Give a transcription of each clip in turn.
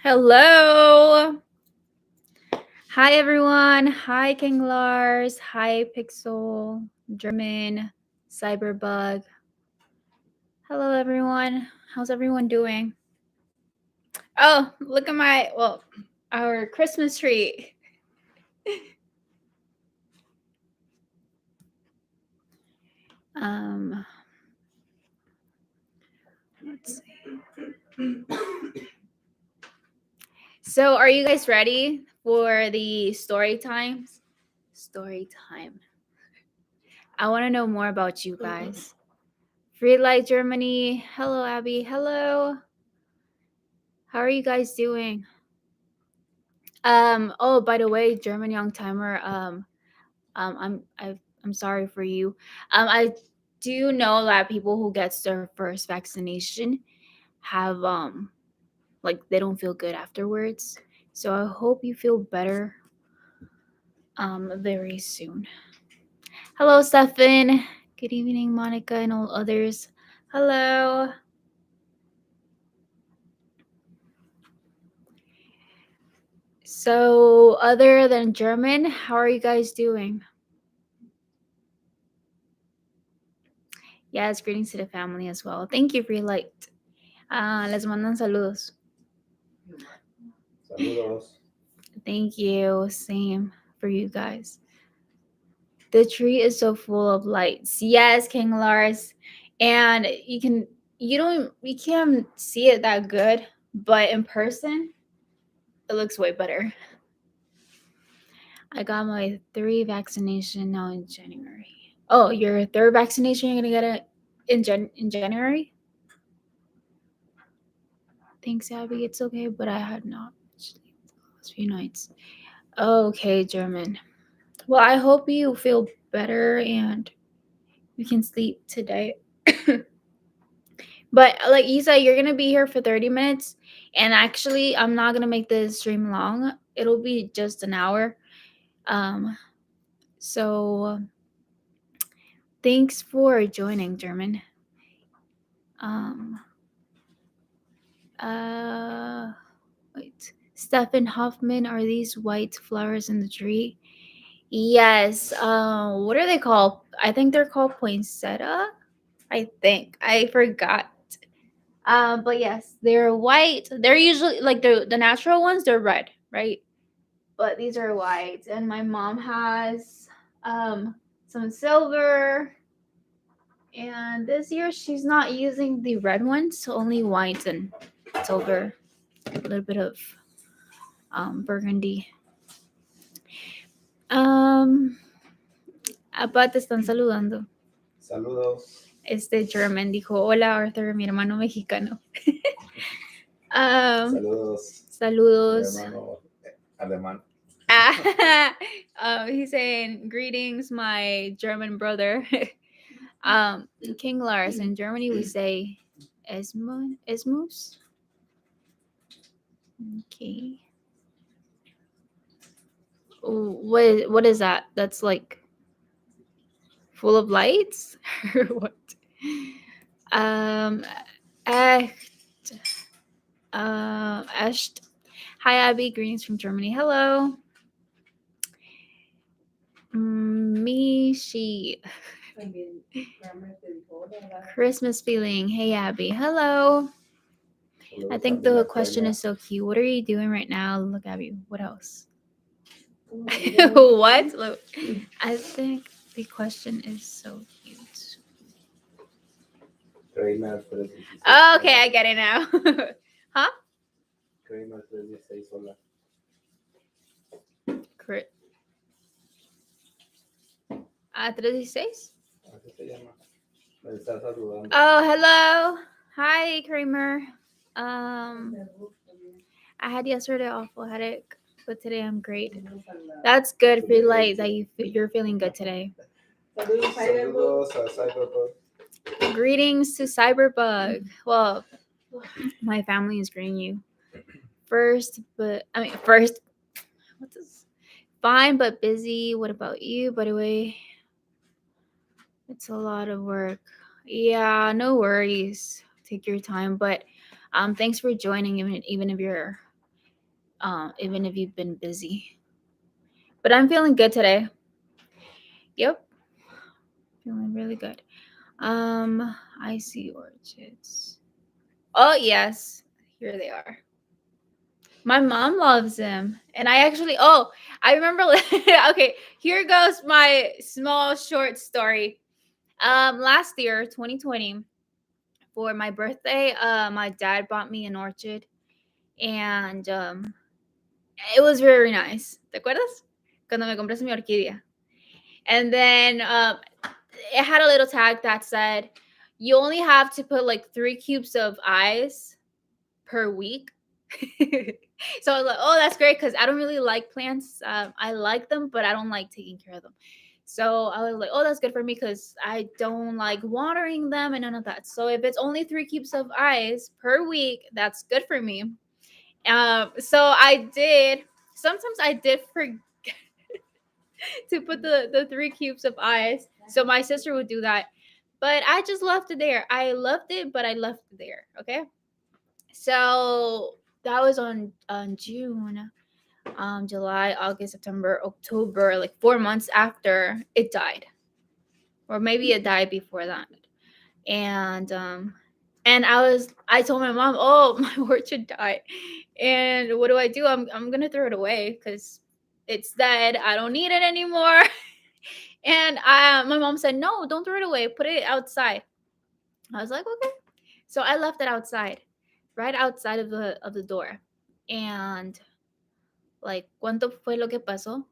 Hello. Hi, everyone. Hi, King Lars. Hi, Pixel, German, Cyberbug. Hello, everyone. How's everyone doing? Oh, look at our Christmas tree. um, let's see. So, are you guys ready for the story times? Story time. I want to know more about you guys. Free Light Germany. Hello, Abby. Hello. How are you guys doing? Oh, by the way, German Young Timer, I'm sorry for you. I do know that people who gets their first vaccination have like they don't feel good afterwards. So I hope you feel better very soon. Hello, Stefan. Good evening, Monica and all others. Hello. So, other than German, how are you guys doing? Yes, greetings to the family as well. Thank you for your light. Les mandan saludos. Saludos. Thank you. Same for you guys. The tree is so full of lights. Yes, King Lars. And you can't see it that good, but in person, it looks way better. I got my 3 vaccination now in January. Oh, your 3rd vaccination, you're gonna get it in January? Thanks, Abby. It's okay, but I had not sleep the last few nights. Okay, German. Well, I hope you feel better and you can sleep today. But like you said, you're gonna be here for 30 minutes. And actually, I'm not gonna make this stream long. It'll be just an hour. So thanks for joining, German. Um uh Wait. Stefan Hoffman, are these white flowers in the tree? Yes. What are they called? I think they're called poinsettia. I think. I forgot. But yes, they're white. They're usually like the natural ones, they're red, right? But these are white. And my mom has some silver. And this year she's not using the red ones, only white and silver. A little bit of burgundy. Um Apa te están saludando. Saludos. German dijo, hola Arthur, mi hermano mexicano. Saludos. Saludos. Mi hermano alemán. He's saying greetings, my German brother. King Lars, in Germany we say Esmus. Okay. What is that? That's like full of lights or what? Echt. Esht. Hi, Abby. Greetings from Germany. Hello. Mishi. Christmas feeling. Hey, Abby. Hello. I think the question is so cute. What are you doing right now? Look, Abby. What else? What? Look, I think the question is so cute. Oh, okay, I get it now. Huh? Crit. 36? Oh, hello. Hi, Kramer. I had yesterday awful headache, but today I'm great. That's good for light that you're feeling good today. Greetings to Cyberbug. Well, my family is greeting you. First. What's this? Fine but busy. What about you? By the way, it's a lot of work. Yeah, no worries. Take your time. But thanks for joining, even if you're even if you've been busy. But I'm feeling good today. Yep, feeling really good. I see orchids. Oh yes, here they are. My mom loves him, and I actually. Oh, I remember. Okay, here goes my small short story. Last year, 2020, for my birthday, my dad bought me an orchid, and it was very nice. ¿Te acuerdas? Cuando me compraste mi orquídea. And then it had a little tag that said, you only have to put like 3 cubes of ice per week. So I was like, oh, that's great because I don't really like plants. I like them, but I don't like taking care of them. So I was like, oh, that's good for me because I don't like watering them and none of that. So if it's only 3 cubes of ice per week, that's good for me. So I did. Sometimes I did forget to put the 3 cubes of ice. So my sister would do that. But I just left it there. I loved it, but I left it there. Okay. So that was on June, July, August, September, October, like 4 months after it died. Or maybe it died before that. And I told my mom, oh, my orchid died. And what do? I'm gonna throw it away because it's dead. I don't need it anymore. And my mom said, no, don't throw it away. Put it outside. I was like, okay. So I left it outside, right outside of the door. And like, ¿cuánto fue lo que pasó?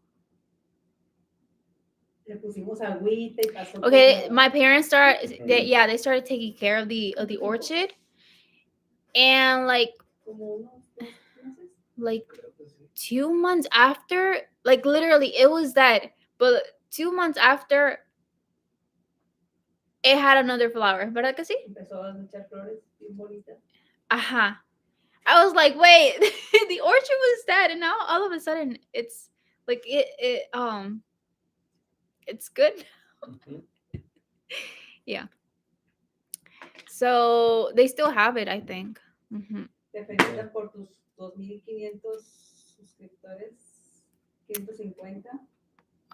Le pusimos agüita y pasó Okay, como my parents they started taking care of the orchid, and como unos 2 meses. like 2 months after, like literally it was dead, but 2 months after it had another flower. ¿Verdad que sí? Empezó a echar flores bien bonitas. Uh-huh. I was like, wait, the orchard was dead, and now all of a sudden it's like it's good. Yeah. So they still have it, I think. Mm-hmm. Te felicitan por tus 2,500 suscriptores, 150.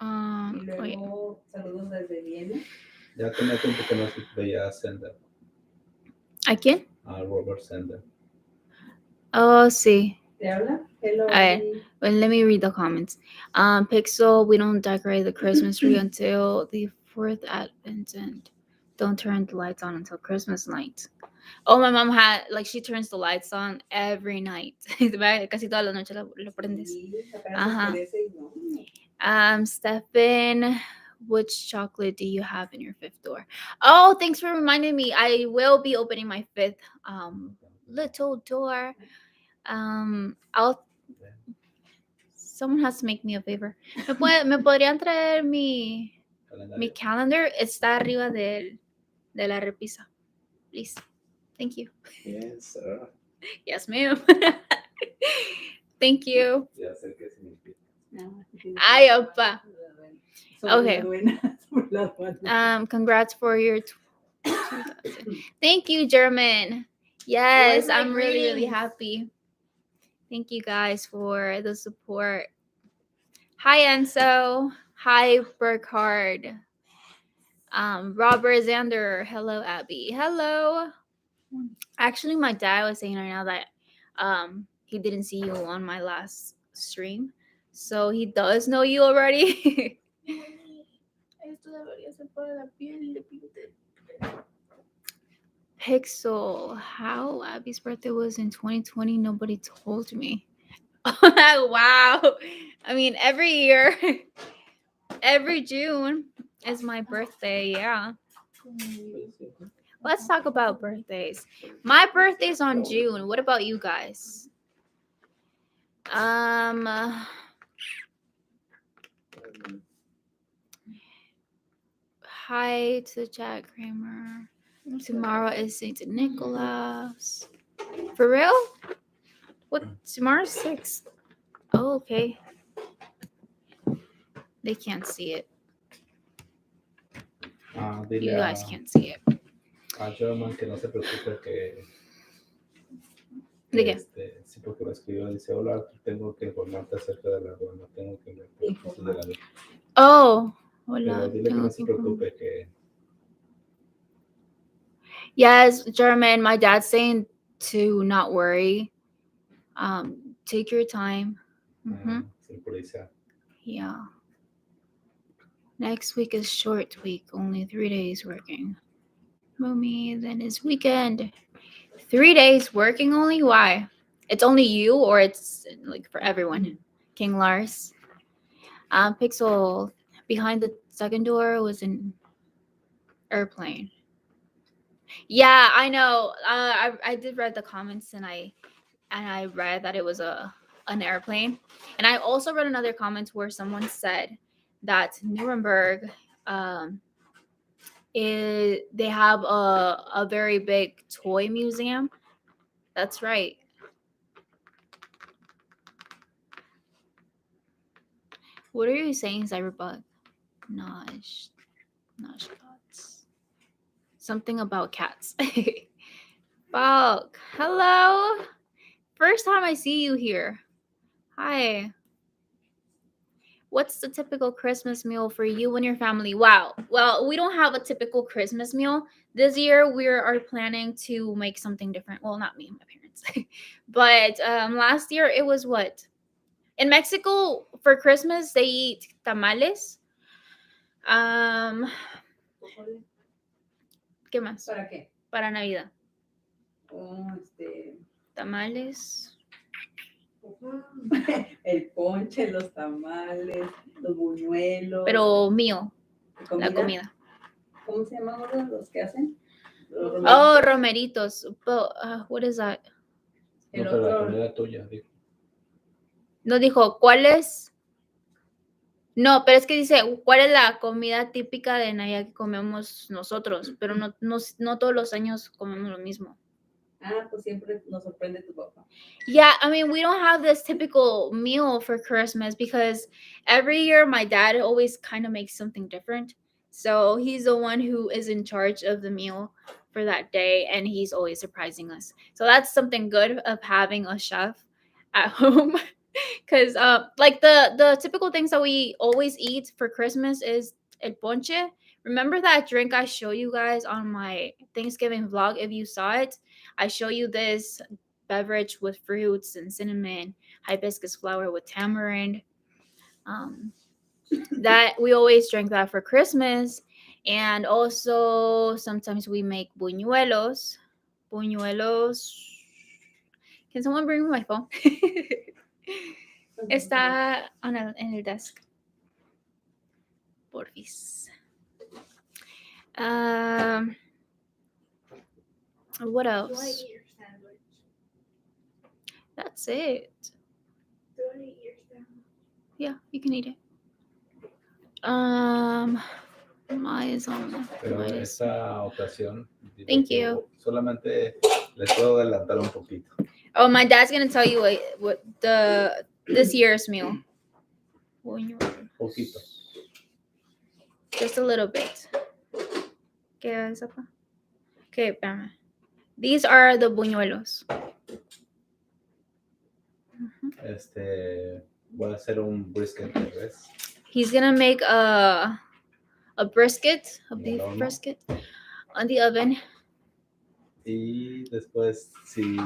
Y luego saludos desde Viena. Ya tenía tiempo que no veía a Sender. ¿A quién? A Robert Sender. Oh, sí. ¿Te habla? Hello. Well, let me read the comments. Pixel, we don't decorate the Christmas tree until the fourth Advent, and don't turn the lights on until Christmas night. Oh, my mom had, like, she turns the lights on every night. Casi toda la noche lo prendes. Sí, apenas oscurece y no. Stefan, which chocolate do you have in your fifth door? Oh, thanks for reminding me. I will be opening my fifth little door. I'll. Someone has to make me a favor. ¿Me podrían traer mi calendar? Está arriba de la repisa. Please. Thank you. Yes, sir. Yes, ma'am. Thank you. Ya sé qué significa. Ay, opa. Okay. Congrats for your 2000. Thank you, German. Yes, I'm really, really happy. Thank you guys for the support. Hi, Enzo. Hi, Burkhard. Robert Zander. Hello, Abby. Hello. Actually, my dad was saying right now that he didn't see you on my last stream, so he does know you already. Pixel, how Abby's birthday was in 2020, nobody told me. Wow. I mean, every year, every June is my birthday. Yeah. Let's talk about birthdays. My birthday's on June. What about you guys? Hi to Jack Kramer. Tomorrow is Saint Nicholas. For real? What? Tomorrow's 6th. Oh, okay. They can't see it. You guys can't see it. A German que no se preocupe que ¿De qué? Sí, porque lo escribió, dice, hola, Arthur, tengo que informarte acerca de la aduana, tengo que enviarte las cosas de la misma. Oh, Pero hola. dile que no se preocupe, que Yes, German. My dad's saying to not worry. Take your time. sin prisa. Yeah. Next week is short week. Only 3 days working. Mommy, then it's weekend. 3 days working only? Why? It's only you, or it's like for everyone? King Lars. Pixel behind the second door was an airplane. Yeah, I know. I did read the comments, and I read that it was an airplane. And I also read another comment where someone said that Nuremberg, they have a very big toy museum. That's right. What are you saying, Cyberbug? Nosh, nosh cats. Something about cats. Bulk. Hello. First time I see you here. Hi. What's the typical Christmas meal for you and your family? Wow. Well, we don't have a typical Christmas meal. This year we are planning to make something different. Well, not me, my parents. But last year it was what? In Mexico for Christmas they eat tamales. Pozole. ¿Qué más? ¿Para qué? Para Navidad. Oh, Tamales. el ponche, los tamales, los buñuelos. Pero mío. ¿Comida? La comida. ¿Cómo se llaman ahora los que hacen? Los romeritos. Oh, romeritos. But what is that? No, pero la comida tuya, dijo. No dijo, ¿cuál es? No, pero es que dice, ¿cuál es la comida típica de Navidad que comemos nosotros? Pero no todos los años comemos lo mismo. Ah, pues siempre nos sorprende tu papá. Yeah, I mean, we don't have this typical meal for Christmas because every year my dad always kind of makes something different. So he's the one who is in charge of the meal for that day, and he's always surprising us. So that's something good of having a chef at home. Because like the typical things that we always eat for Christmas is el ponche. Remember that drink I show you guys on my Thanksgiving vlog? If you saw it, I show you this beverage with fruits and cinnamon, hibiscus flower with tamarind. That we always drink that for Christmas, and also sometimes we make buñuelos. Buñuelos. Can someone bring me my phone? Está en el desk. Porfis. What else? That's it. Yeah, you can eat it. Pero esta ocasión, Thank you. Solamente les puedo adelantar un poquito. Oh, my dad's gonna tell you what this year's meal. Poquito. Just a little bit. ¿Qué es, papá? Okay, espérame. These are the buñuelos. Voy a hacer un brisket de res. He's gonna make a brisket, a beef brisket, on the oven. Y después, si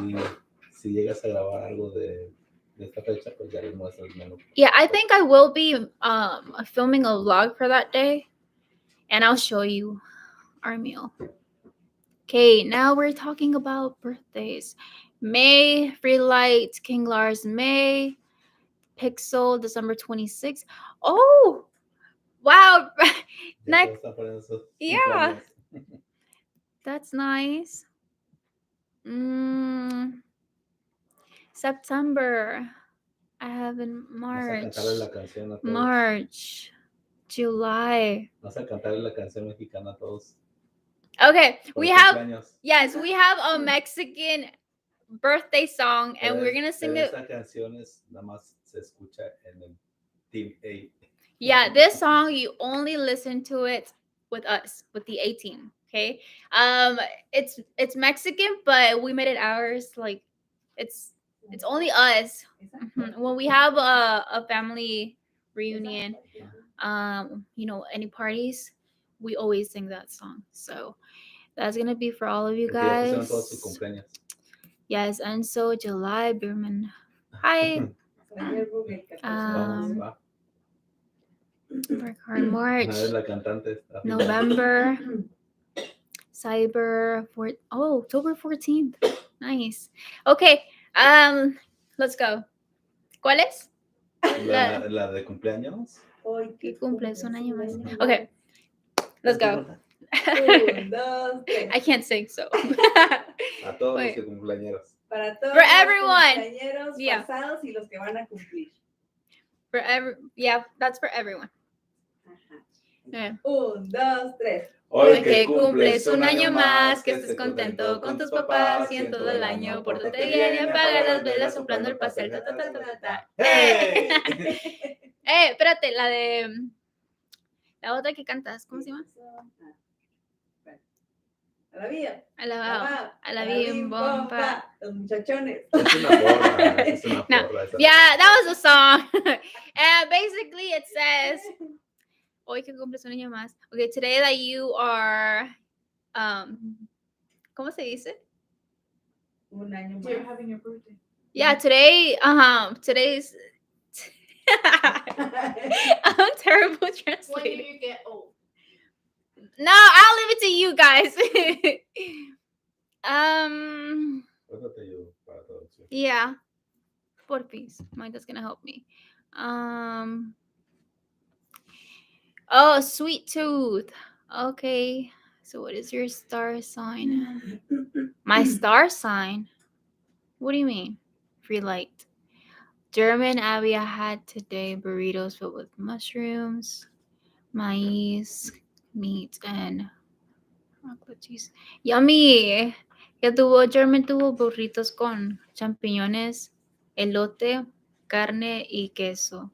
llegas a grabar algo de esta fecha, pues ya les muestro el menú. Yeah, I think I will be filming a vlog for that day, and I'll show you our meal. Okay, now we're talking about birthdays. May, Freelight, King Lars, May, Pixel, December 26th. Oh, wow. Next, yeah. That's nice. September. I have in March. March. July. Vas a cantarle la canción mexicana a todos. Okay, we have a Mexican birthday song, and we're gonna sing it. Esa canción nada más se escucha en el Team A. Yeah, this song you only listen to it with us, with the A team. Okay, it's Mexican, but we made it ours. Like it's It's only us. Exacto. When we have a family reunion, Exacto. any parties, we always sing that song. So that's gonna be for all of you Porque ya pusieron todos sus guys. cumpleaños. Yes, and so July, Birman. Hi. Ayer el 14 de Vamos, Um, octubre. va. Hard March, A ver, la cantante está. November, Cyber, October 14th. Nice. Okay, let's go. ¿Cuál es? La de cumpleaños. Hoy Que cumples un año más. más. Okay, let's go. Un, dos, tres. I can't sing, so. A todos Wait. los que cumpleañeros. Para todos For los everyone. cumpleañeros Yeah. pasados y los que van a cumplir. Yeah, that's for everyone. Ajá. Yeah. Un, dos, tres. Hoy Que cumples un año más, que estés contento con tus papás y en todo el año pórtate bien y apaga las velas soplando el pastel. Ta, ta, ta, ta, ta, ta. ¡Hey! Espérate, la otra que cantas, ¿cómo se llama? A la vía. A la bim bomba. Los muchachones. Es una porra, es una No. porra. esa. Yeah, that was a song. And basically it says, hoy que cumples un año más. Okay, today that you are, ¿cómo se dice? Un año más. You're having your birthday. Yeah, today's. I'm terrible When do translating. you get old? No, I'll leave it to you guys. Eso te ayudo para traducción. Yeah. Porfis. Maida's gonna help me. Oh, sweet tooth. Okay. So what is your star sign? My star sign? What do you mean? Free light. German Abby, I had today burritos filled with mushrooms, maize, meat, and chocolate cheese. Yummy! German tuvo burritos con champiñones, elote, carne y queso.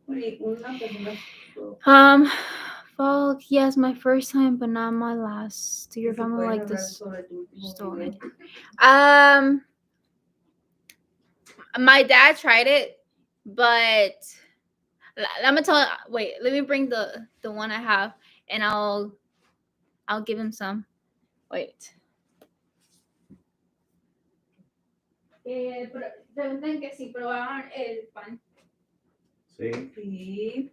Oye, una persona. Well, yes, my first time, but not my last. Do your ¿Se family pueden like hablar this? sobre tu último Stolen. video? My dad tried it, but let me tell. Wait, let me bring the one I have, and I'll give him some. Wait. Preguntan que si probaron el pan. Sí. Sí.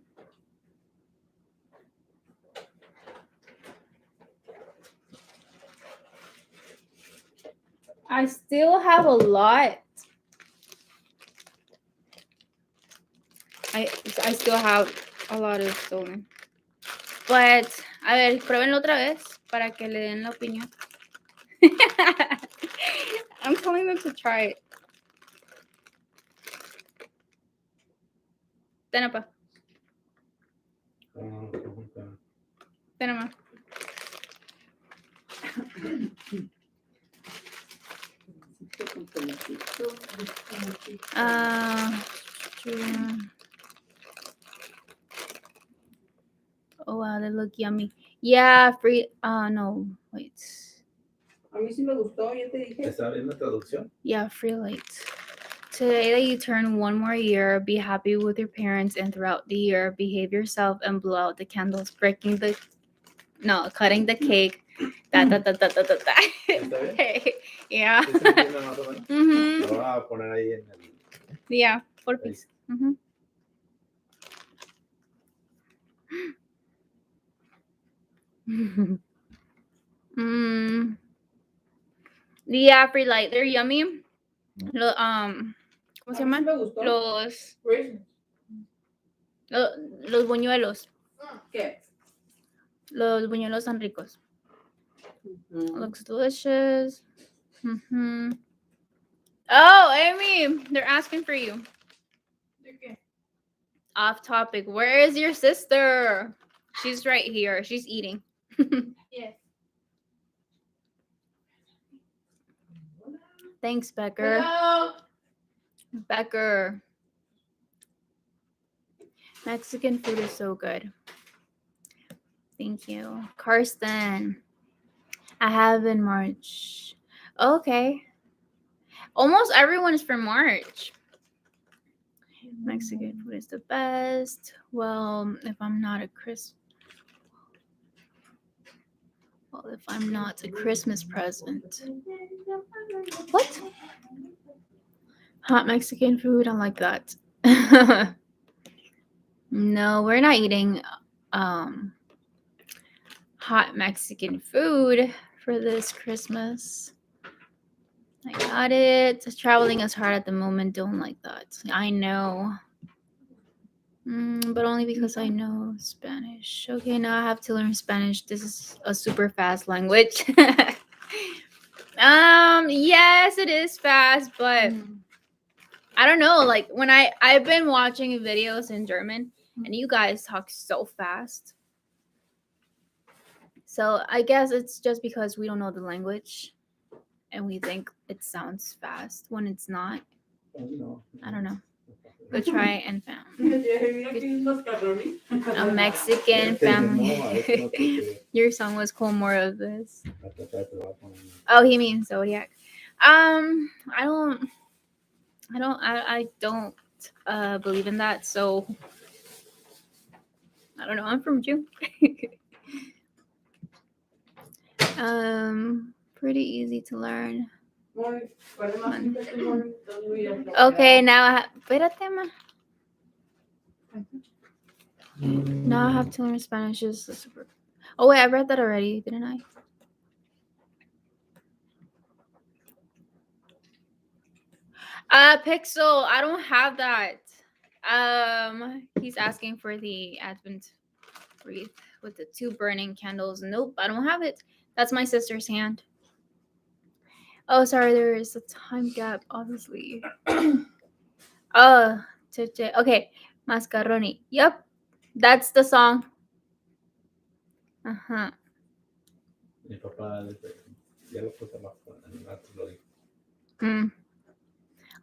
I still have a lot. I still have a lot of stolen. But, a ver, pruébenlo otra vez para que le den la opinión. I'm telling them to try it. Tenapa. Tenama. Oh wow, they look yummy. Yeah, free. No, wait. A mí sí me gustó, ya te dije. ¿Está bien la traducción? Yeah, free light. Today that you turn one more year, be happy with your parents, and throughout the year, behave yourself and blow out the candles, cutting the cake. Da. ¿Está bien? Okay. Yeah. ¿Sí se entiende más o menos? Mhm. Lo voy a poner ahí en el... Yeah. Porfis. Mhm. Yeah, free light. They're yummy. ¿Cómo se A mí sí llaman? me gustó. Raisins. Los buñuelos. ¿Qué? Los buñuelos son ricos. Looks delicious. Oh, Amy, they're asking for you. Okay. Off topic. Where is your sister? She's right here. She's eating. Yes. Thanks, Becker. Hello. Becker. Mexican food is so good. Thank you. Karsten. I have in March. Okay. Almost everyone is from March. Mexican food is the best. Well, if I'm not a Christmas present. What? Hot Mexican food? I like that. No, we're not eating hot Mexican food for this Christmas. I got it. Traveling is hard at the moment. Don't like that. I know. But only because I know Spanish. Okay, now I have to learn Spanish. This is a super fast language. Yes, it is fast, but I don't know. Like when I've been watching videos in German, and you guys talk so fast. So I guess it's just because we don't know the language, and we think it sounds fast when it's not. I don't know. Go try and found a Mexican family. Your song was called More of This. Oh, he means Zodiac. I don't believe in that. So I don't know. I'm from June. Pretty easy to learn. Okay, now espérate, ma. Now I have to learn Spanish. Is super. Oh wait, I read that already, didn't I? Pixel, I don't have that. He's asking for the Advent wreath with the 2 burning candles. Nope, I don't have it. That's my sister's hand. Oh, sorry, there is a time gap, obviously. Okay, Mascaroni. Yep, that's the song. Uh-huh. Mi papá ya lo puse abajo, antes lo dijo.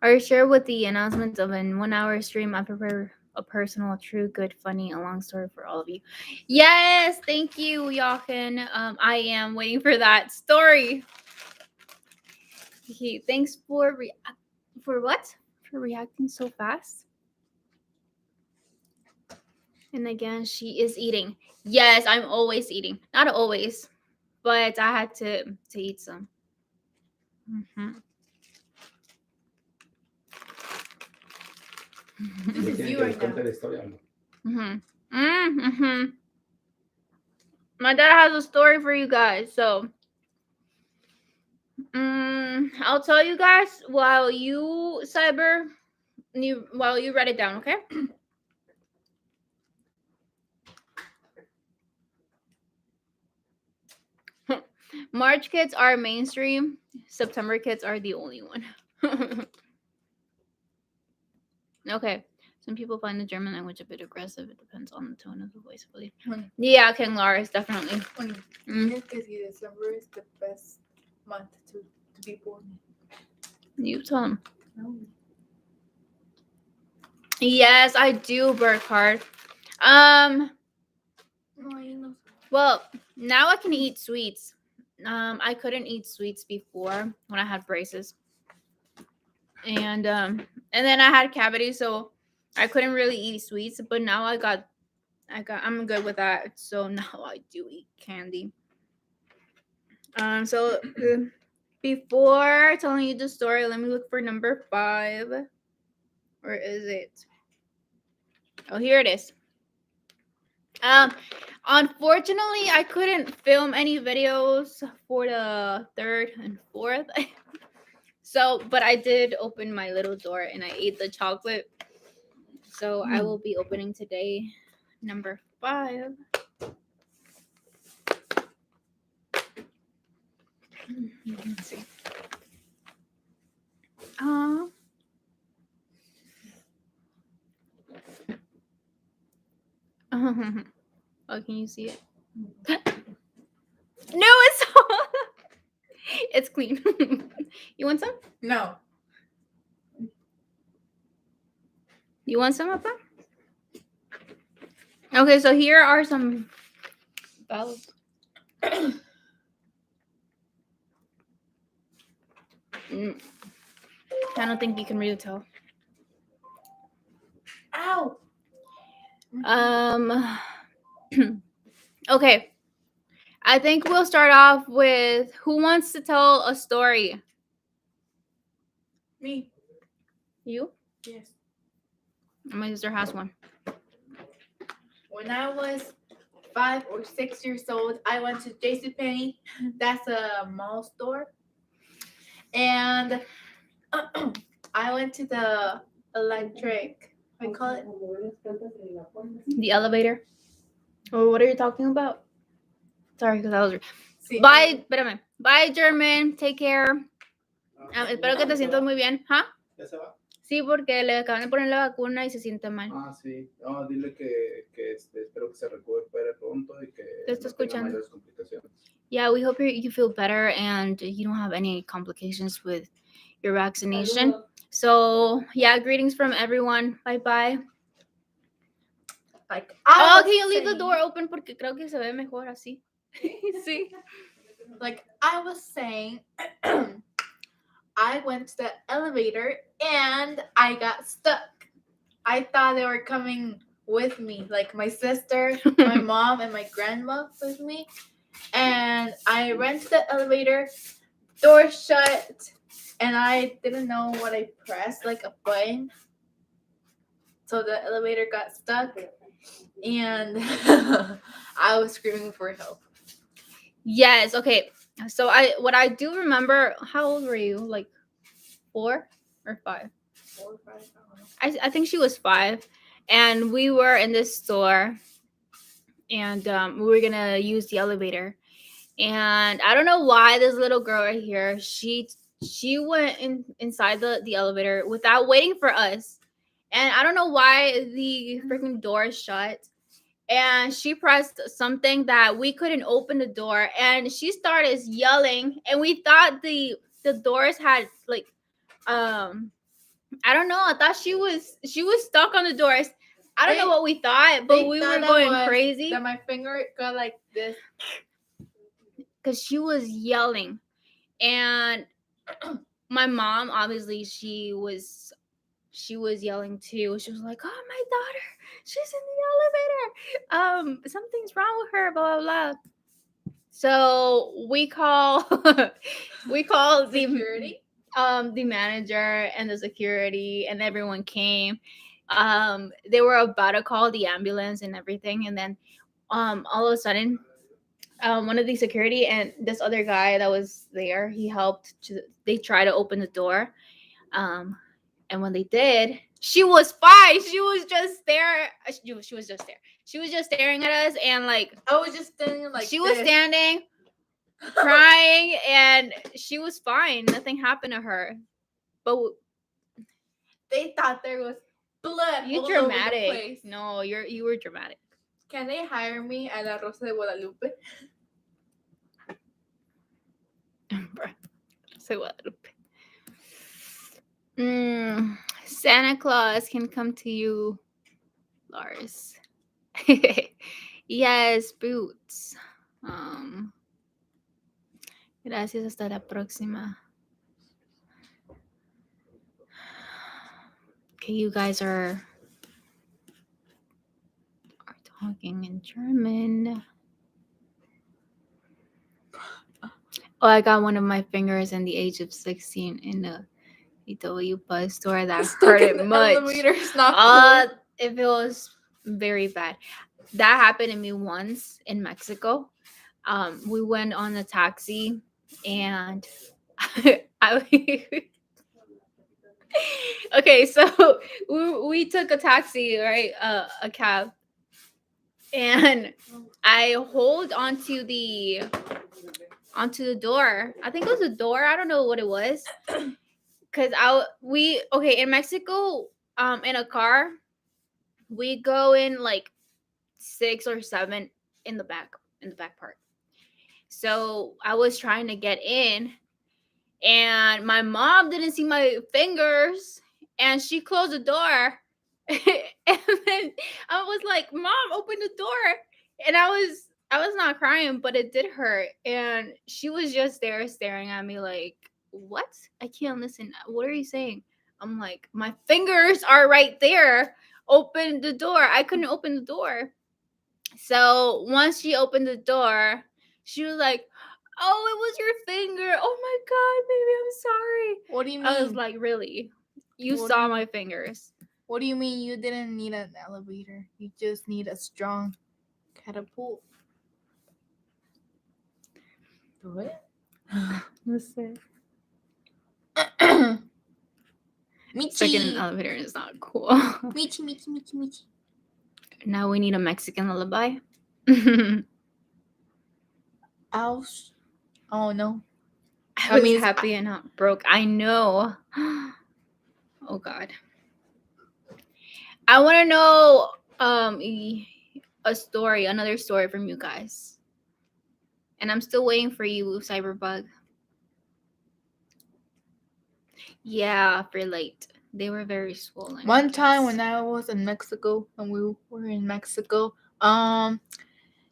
Are you sure with the announcement of an 1-hour stream? I prepare a personal, true, good, funny, a long story for all of you. Yes, thank you, Jochen. I am waiting for that story. Thanks for what? For reacting so fast. And again, she is eating. Yes, I'm always eating. Not always, but I had to eat some. Mm-hmm. This is you right now. My dad has a story for you guys, so I'll tell you guys while you write it down, okay? March kids are mainstream. September kids are the only one. Okay. Some people find the German language a bit aggressive. It depends on the tone of the voice, I believe. Yeah, King Lars, definitely. December is the best month to be born. You tell him. Yes, I do work hard. Well, now I can eat sweets. I couldn't eat sweets before when I had braces. And then I had cavities, so I couldn't really eat sweets, but now I'm good with that. So now I do eat candy. So before telling you the story, let me look for number 5. Where is it? Oh, here it is. Unfortunately, I couldn't film any videos for the 3rd and 4th. So, but I did open my little door and I ate the chocolate. So I will be opening today number 5. Let's see. Oh, can you see it? No, it's clean. You want some? No. You want some of that? Okay, so here are some bells. I don't think you can really tell. Ow. Um. Okay. I think we'll start off with who wants to tell a story. Me. You? Yes. My sister has one. When I was 5 or 6 years old, I went to JCPenney. That's a mall store. And I went to the electric, what do you call it? The elevator. Or what are you talking about? Sorry, because I was. Sí, Bye, espérame. Bye, German. Take care. Espero que te sientas muy bien. ¿Ah? ¿Ya se va? Sí, porque le acaban de poner la vacuna y se siente mal. Ah, sí. No, dile que espero que se recupere pronto y que Te está no tenga escuchando. mayores complicaciones. Yeah, we hope you feel better and you don't have any complications with your vaccination. So, yeah, greetings from everyone. Bye bye. like Oh, I can you was leave the saying- door open porque creo que se ve mejor así. Sí. Like I was saying, I went to the elevator and I got stuck. I thought they were coming with me, like my sister, my mom, and my grandma with me. And I ran to the elevator, door shut, and I didn't know what I pressed, like a button. So the elevator got stuck, and I was screaming for help. Yes, okay. So what I do remember, how old were you? Like 4 or 5? 4 or 5, I don't know. I think she was 5, and we were in this store, and we were gonna use the elevator, and I don't know why this little girl right here, she went inside the elevator without waiting for us, and I don't know why the freaking door is shut. And she pressed something that we couldn't open the door, and she started yelling, and we thought the doors had like I don't know, I thought she was stuck on the doors. I don't know what we thought, but They we thought were that going was- crazy That my finger got like this. because she was yelling. And my mom, obviously, she was yelling too. She was like, "Oh, my daughter, she's in the elevator. Something's wrong with her, blah blah blah." So we call Security? the manager and the security, and everyone came. They were about to call the ambulance and everything, and then all of a sudden, one of the security and this other guy that was there, he helped. They tried to open the door, and when they did, she was fine. She was just there. She was just there. She was just staring at us, and like I was just standing like she was this. standing, crying, and she was fine. Nothing happened to her. But They thought there was blood you all over the dramatic. place. No, you were dramatic. Can they hire me at La Rosa de Guadalupe? So what? Santa Claus can come to you, Lars. Yes, Boots. Gracias, hasta la próxima. Okay, you guys are talking in German. Oh, I got one of my fingers in the age of 16 in a EW bus store that Stuck in hurt the much. elevator. It's not cool. It feels very bad. That happened to me once in Mexico. We went on a taxi, and okay, so we took a taxi, right? A cab, and I hold onto the door. I think it was a door. I don't know what it was. Cause in Mexico, in a car, we go in like 6 or 7 in the back part. So I was trying to get in, and my mom didn't see my fingers, and she closed the door. And then I was like, "Mom, open the door!" And I was not crying, but it did hurt, and she was just there staring at me like, what? I can't listen. What are you saying? I'm like, my fingers are right there. Open the door. I couldn't open the door. So once she opened the door, she was like, "Oh, it was your finger. Oh my god, baby, I'm sorry." What do you I was mean? like, "Really? You What do saw you my mean? fingers?" What do you mean you didn't need an elevator? You just need a strong catapult. Do it. Listen, second in Michi. elevator is not cool. Michi, Michi, Michi, Michi. Now we need a Mexican lullaby. Ouch. Oh no. I That was means happy and not broke. I know. Oh God. I want to know another story from you guys. And I'm still waiting for you, Cyberbug. Yeah, for late. They were very swollen. I one time guess. when I was in Mexico, when we were in Mexico,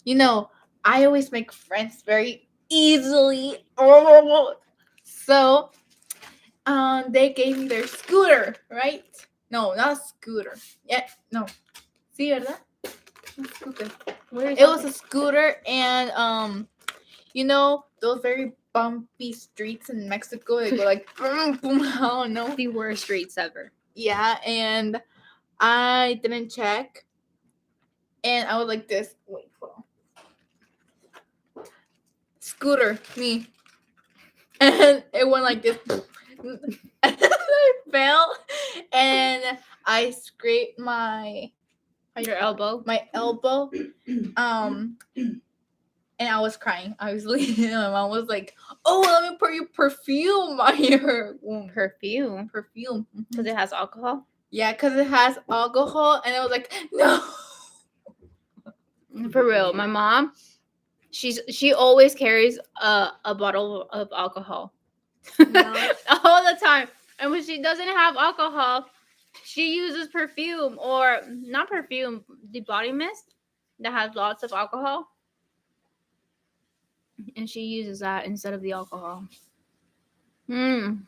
you know, I always make friends very easily. So, they gave me their scooter, right? No, not scooter. Yeah, no. See, ¿verdad? No scooter. Where is It was a scooter, and you know those very bumpy streets in Mexico. They go like boom, boom. I don't know. the worst streets ever. Yeah, and I didn't check, and I was like this. Wait, hold on. Scooter, me, and it went like this. I fell, and I scraped Your elbow. my elbow. And I was crying. Obviously, my mom was like, "Oh, let me pour you perfume on your wound." Perfume. Perfume, Because it has alcohol. yeah, because it has alcohol, and I was like, "No." For real. My mom, she always carries a bottle of alcohol. No. All the time. And when she doesn't have alcohol, she uses perfume or not perfume, the body mist that has lots of alcohol. And she uses that instead of the alcohol. Guten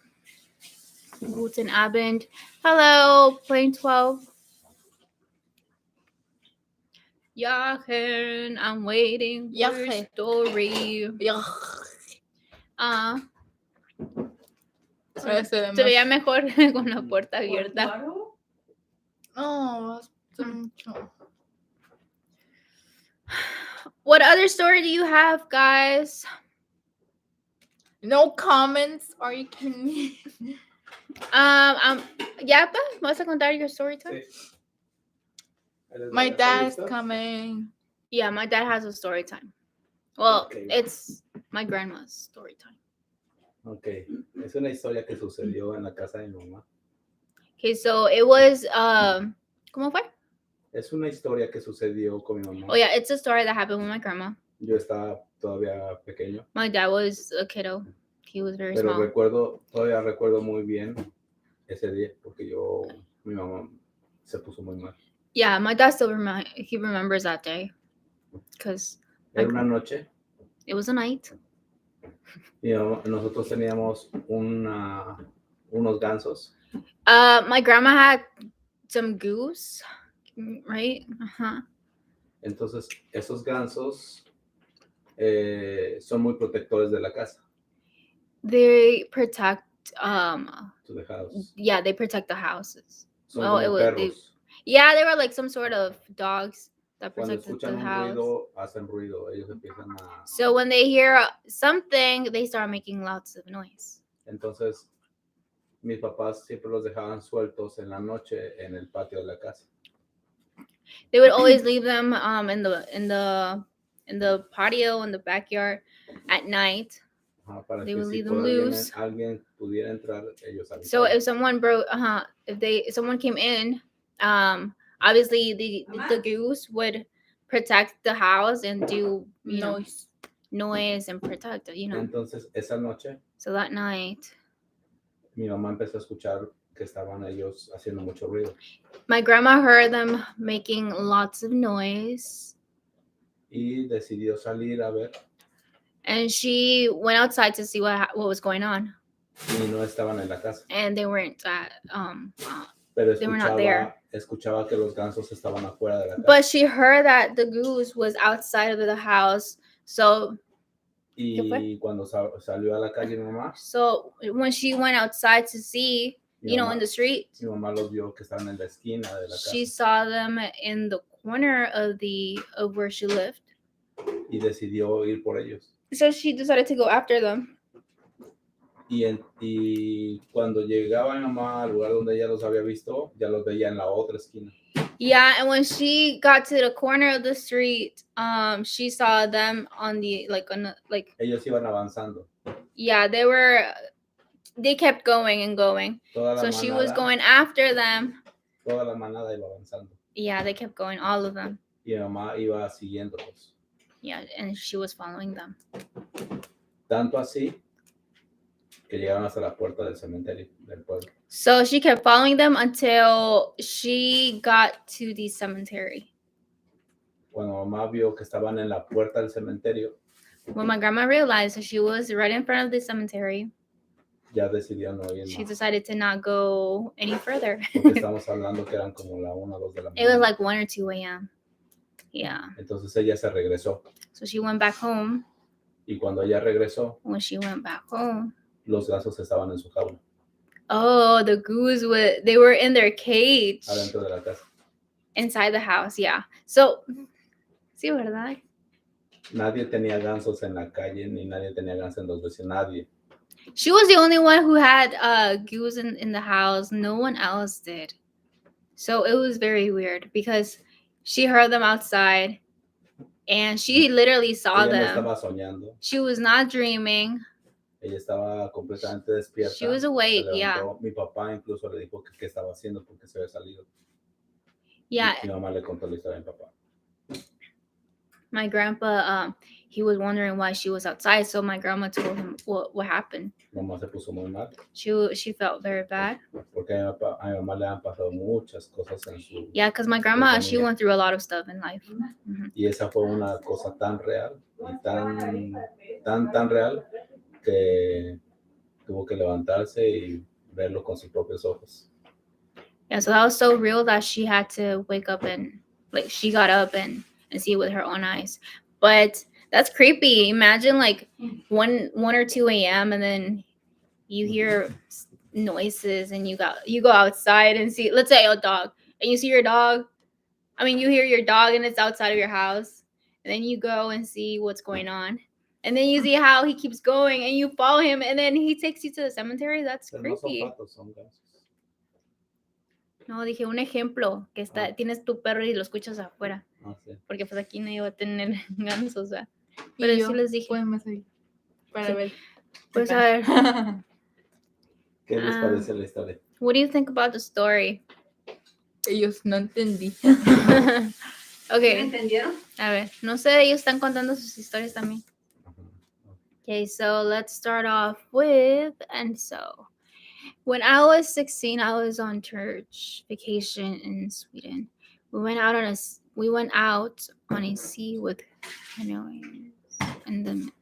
Abend. Hello, plane 12. Yachen, I'm waiting for your Yache. story. Yeah. Se veía mejor con la puerta abierta. Claro. Oh, that's mucho. What other story do you have, guys? No comments. Are you kidding me? Ya, pues, ¿vas a contar your story time? Sí. Ahí les My va, ¿están dad's listos? coming. Yeah, my dad has a story time. Well, Okay. it's my grandma's story time. Ok, es una historia que sucedió en la casa de mi mamá. Okay, so it was ¿cómo fue? Es una historia que sucedió con mi mamá. Oh yeah, it's a story that happened with my grandma. Yo estaba todavía pequeño, My dad was a kiddo. He was very pero small. todavía recuerdo muy bien ese día porque mi mamá se puso muy mal. Yeah, my dad still he remembers that day because Era una noche it was a night. y nosotros teníamos unos gansos. My grandma had some goose, right? Uh-huh. Entonces, esos gansos son muy protectores de la casa. They protect To the house. yeah, they protect the houses. Son Oh, como perros. Yeah, they were like some sort of dogs that Cuando protected escuchan the un house. ruido, hacen ruido. Ellos empiezan a... So when they hear something, they start making lots of noise. Entonces, mis papás siempre los dejaban sueltos en la noche en el patio de la casa. They would always leave them in the patio in the backyard at night. Para They que would si leave them por loose. alguien pudiera entrar, ellos avisaban. So if someone if someone came in, obviously the goose would protect the house and do noise and protect it, Entonces, esa noche, So that night, mi mamá empezó a escuchar que estaban ellos haciendo mucho ruido. my grandma heard them making lots of noise. Y decidió salir a ver. And she went outside to see what was going on. y no estaban en la casa. and they weren't Pero they were not there. escuchaba que los gansos estaban afuera de la casa. But she heard that the goose was outside of the house. So Y cuando salió a la calle mi mamá, when she went outside to see, mi mamá, in the street, mi mamá los vio que estaban en la esquina de la she casa saw them in the corner of where she lived. y decidió ir por ellos. So she decided to go after them. Y cuando llegaba mi mamá al lugar donde ella los había visto, ya los veía en la otra esquina. Yeah, and when she got to the corner of the street, she saw them on the Ellos iban avanzando. Yeah, they kept going and going. So she was going after them. Toda la manada iba avanzando. Yeah, they kept going, all of them. Y mi mamá iba siguiéndolos. Yeah, and she was following them. Tanto así que llegaron hasta la puerta del cementerio del pueblo. So she kept following them until she got to the cemetery. Cuando mamá vio que estaban en la puerta del cementerio, when my grandma realized that she was right in front of the cemetery, ya decidió no ir she más. decided to not go any further. Porque estamos hablando que eran como la 1 o 2 de la It was mañana. like 1 or 2 a.m. Yeah. Entonces ella se regresó. So she went back home. Y cuando ella regresó, When she went back home, los gansos estaban en su jaula, oh, the goose they were in their cage adentro de la casa. inside the house. Yeah. So, sí, ¿verdad? Nadie tenía gansos en la calle, ni nadie tenía gansos en los vecinos, nadie. She was the only one who had goose in the house. No one else did. So it was very weird because she heard them outside and she literally saw Ella no them. estaba soñando. She was not dreaming. Ella estaba completamente despierta. She was awake, Se levantó. yeah. Mi papá incluso le dijo que qué estaba haciendo porque se había salido. Yeah. Mi mamá le contó la historia a mi papá. My grandpa, he was wondering why she was outside. So my grandma told him what happened. Mamá se puso muy mal. She felt very bad. Porque a mi mamá le han pasado muchas cosas en su... Yeah, because my grandma, she went through a lot of stuff in life. Mm-hmm. Y esa fue una cosa tan real y tan real que tuvo que levantarse y verlo con sus propios ojos. Yeah, so that was so real that she had to wake up and she got up and see it with her own eyes. But that's creepy. Imagine 1 or 2 a.m. and then you hear noises and you go outside and see, let's say, a dog, and you see your dog. I mean, you hear your dog and it's outside of your house, and then you go and see what's going on, and then you see how he keeps going and you follow him, and then he takes you to the cemetery. That's creepy. No son patos, son gansos. No, dije un ejemplo, que tienes tu perro y lo escuchas afuera. Sí. Porque pues aquí no iba a tener gansos, ¿verdad? Pero Pero sí les dije. Podemos ir para Sí. ver. Pues a ver. ¿Qué les parece la historia? What do you think about the story? Ellos no entendí. Okay. ¿Entendieron? A ver, no sé, ellos están contando sus historias también. Okay, so let's start off with, and so when I was 16, I was on church vacation in Sweden. We went out on a sea with canoes, and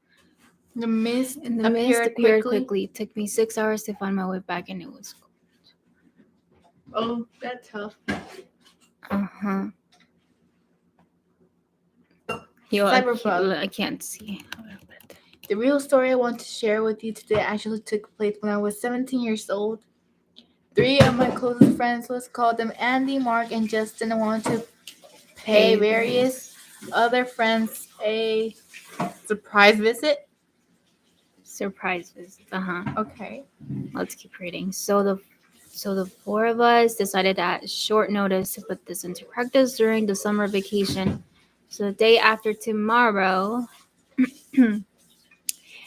The mist appeared quickly. It took me 6 hours to find my way back, and it was cold. Oh, that's tough. Uh-huh. I can't see. The real story I want to share with you today actually took place when I was 17 years old. 3 of my closest friends, let's call them Andy, Mark, and Justin, wanted to pay various other friends a surprise visit. Surprise visit. Okay. Let's keep reading. So the 4 of us decided at short notice to put this into practice during the summer vacation. So the day after tomorrow.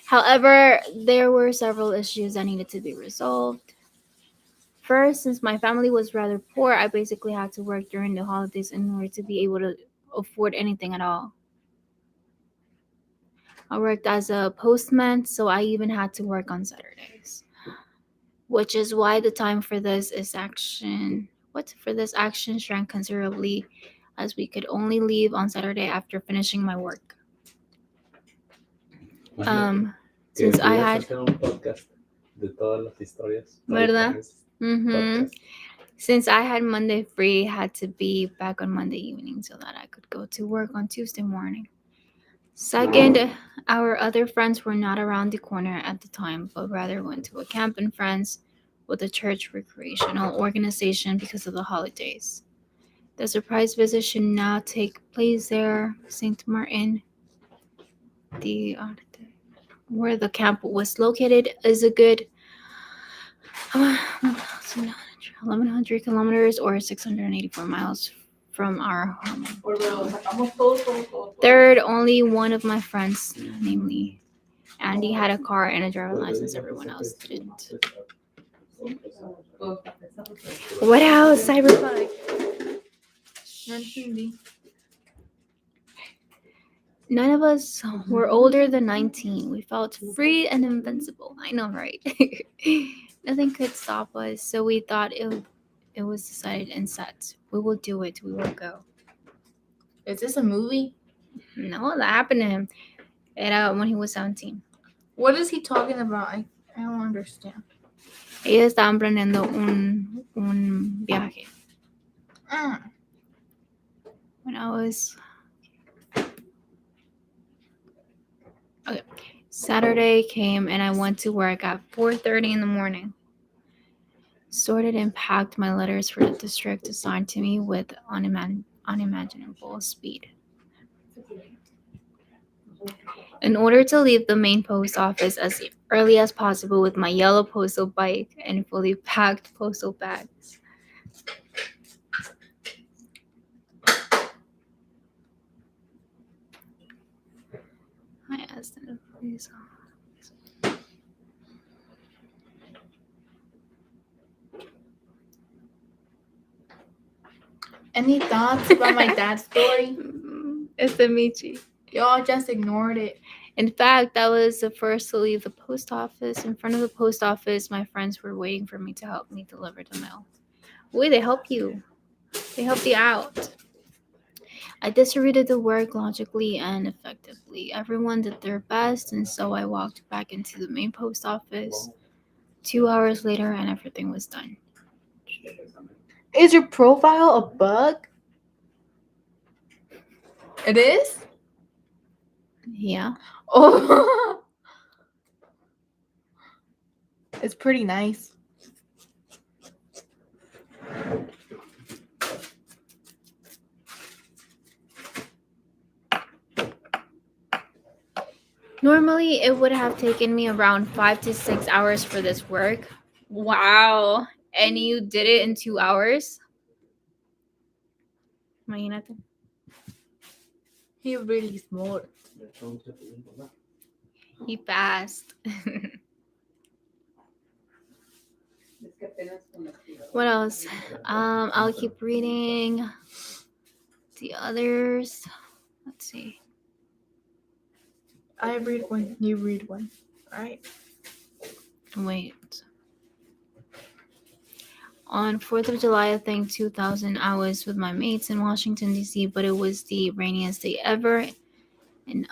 However, there were several issues that needed to be resolved. First, since my family was rather poor, I basically had to work during the holidays in order to be able to afford anything at all. I worked as a postman, so I even had to work on Saturdays. Which is why the time for this action shrank considerably, as we could only leave on Saturday after finishing my work. Since I had hacer un podcast de todas las historias. ¿Verdad? Storytimes, podcast. Since I had Monday free, had to be back on Monday evening so that I could go to work on Tuesday morning. Second, our other friends were not around the corner at the time, but rather went to a camp and friends with a church recreational organization because of the holidays. The surprise visit should now take place there, St. Martin. The where the camp was located is a good 1,100 kilometers or 684 miles from our home. Third, only one of my friends, namely Andy, had a car and a driver's license. Everyone else didn't. What else, Cyberpunk? No entendí. None of us were older than 19. We felt free and invincible. I know, right? Nothing could stop us, so we thought it was decided and set. We will do it. We will go. Is this a movie? No, that happened to him. When he was 17. What is he talking about? I don't understand. Ellos estaban planeando un viaje. When I was... Okay. Saturday came and I went to work at 4:30 in the morning. Sorted and packed my letters for the district assigned to me with unimaginable speed. In order to leave the main post office as early as possible with my yellow postal bike and fully packed postal bags. I asked them to please. Any thoughts about my dad's story? It's the Michi. Y'all just ignored it. In fact, I was the first to leave the post office. In front of the post office, my friends were waiting for me to help me deliver the mail. Wait, they help you. They help you out. I distributed the work logically and effectively. Everyone did their best, and so I walked back into the main post office 2 hours later, and everything was done. Is your profile a bug? It is? Yeah. Oh. It's pretty nice. Normally, it would have taken me around 5 to 6 hours for this work. Wow. And you did it in 2 hours? Imagínate. He's really smart. He passed. What else? I'll keep reading the others. Let's see. I read one, you read one. Alright. Wait. On 4th of July, I think 2000, I was with my mates in Washington, D.C., but it was the rainiest day ever. And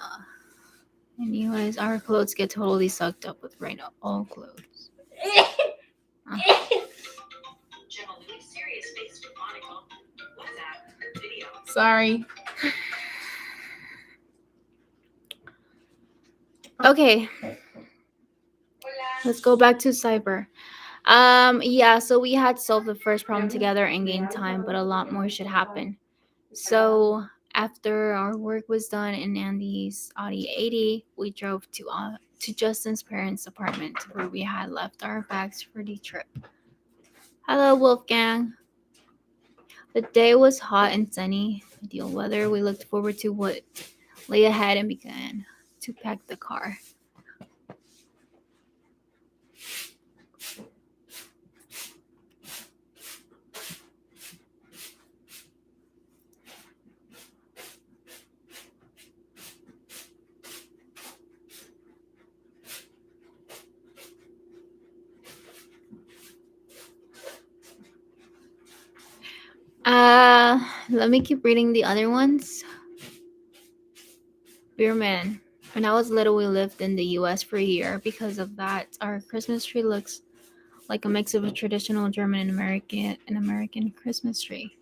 anyways, our clothes get totally sucked up with rain. All clothes. Sorry. Okay. Let's go back to cyber. Yeah, so we had solved the first problem together and gained time, but a lot more should happen. So after our work was done in Andy's Audi 80, we drove to Justin's parents' apartment where we had left our bags for the trip. Hello, Wolfgang. The day was hot and sunny, ideal weather. We looked forward to what lay ahead and began to pack the car. Let me keep reading the other ones. Beerman. When I was little, we lived in the US for a year. Because of that, our Christmas tree looks like a mix of a traditional German and American Christmas tree.